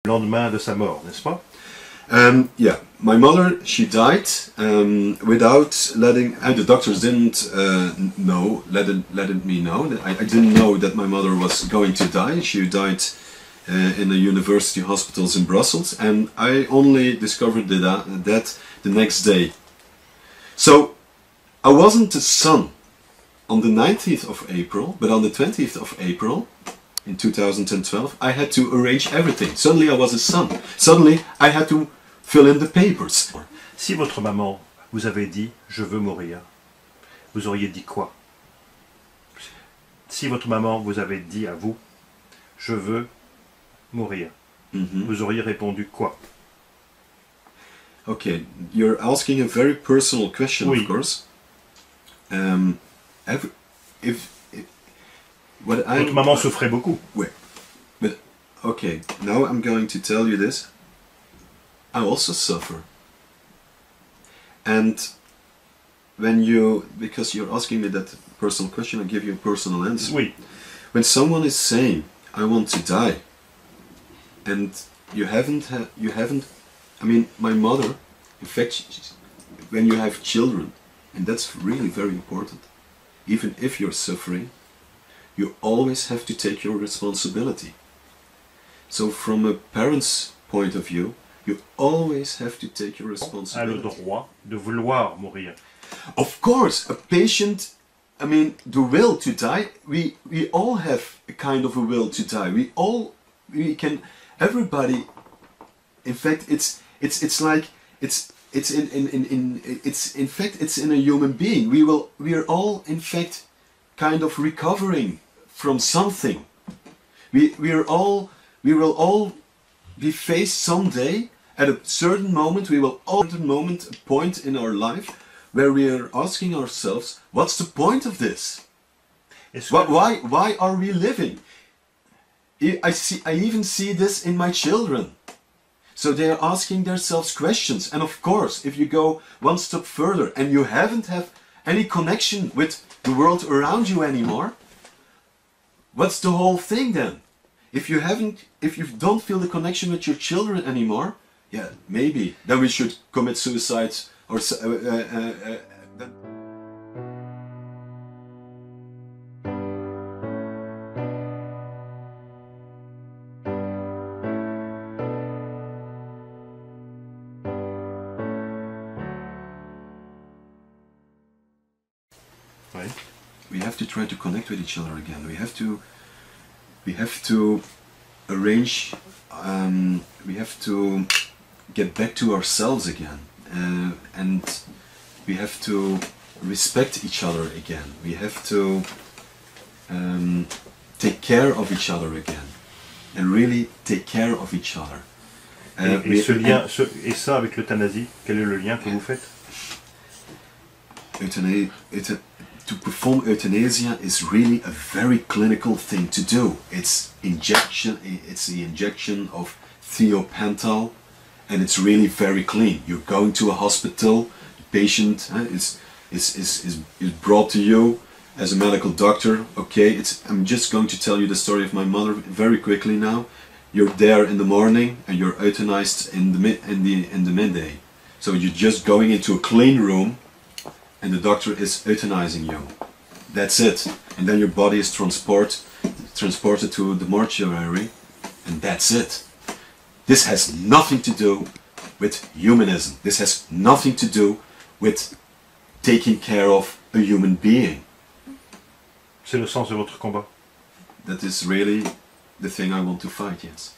lendemain de sa mort, n'est-ce pas? Yeah, my mother, she died without letting, and the doctors didn't let me know. I didn't know that my mother was going to die. She died in the university hospitals in Brussels, and I only discovered that the next day. So I wasn't a son on the 19th of April, but on the 20th of April in 2012, I had to arrange everything. Suddenly I was a son. Suddenly I had to fill in the papers. Si votre maman vous avait dit « je veux mourir », vous auriez dit quoi? Si votre maman vous avait dit à vous « je veux mourir », vous auriez répondu quoi? Okay, you're asking a very personal question, oui. Of course. Votre maman souffrait beaucoup. Wait, but okay, now I'm going to tell you this. I also suffer. And because you're asking me that personal question, I'll give you a personal answer. Oui. When someone is saying, I want to die, and you haven't, I mean, my mother, in fact, when you have children, and that's really very important, even if you're suffering, you always have to take your responsibility. So from a parent's point of view, you always have to take your responsibility. A le droit de vouloir mourir. Of course, a patient, I mean, the will to die, we all have a kind of a will to die. Everybody, in fact, it's in a human being. We are all, in fact, kind of recovering from something. We will all be faced someday at a certain moment. We will all at a point in our life where we are asking ourselves, what's the point of this? Why are we living? I even see this in my children. So they are asking themselves questions. And of course, if you go one step further and you haven't have any connection with the world around you anymore, what's the whole thing then? If you don't feel the connection with your children anymore, yeah, maybe then we should commit suicide or right. We have to try to connect with each other again. We have to arrange. We have to get back to ourselves again, and we have to respect each other again. We have to take care of each other again, and really take care of each other. Et ça avec l'euthanasie, quel est le lien que vous faites? To perform euthanasia is really a very clinical thing to do. It's the injection of thiopental, and it's really very clean. You're going to a hospital, the patient is brought to you as a medical doctor. Okay, I'm just going to tell you the story of my mother very quickly now. You're there in the morning and you're euthanized in the midday. So you're just going into a clean room and the doctor is euthanizing you. That's it. And then your body is transported to the mortuary, and that's it. This has nothing to do with humanism. This has nothing to do with taking care of a human being. C'est le sens de votre combat. That is really the thing I want to fight, yes.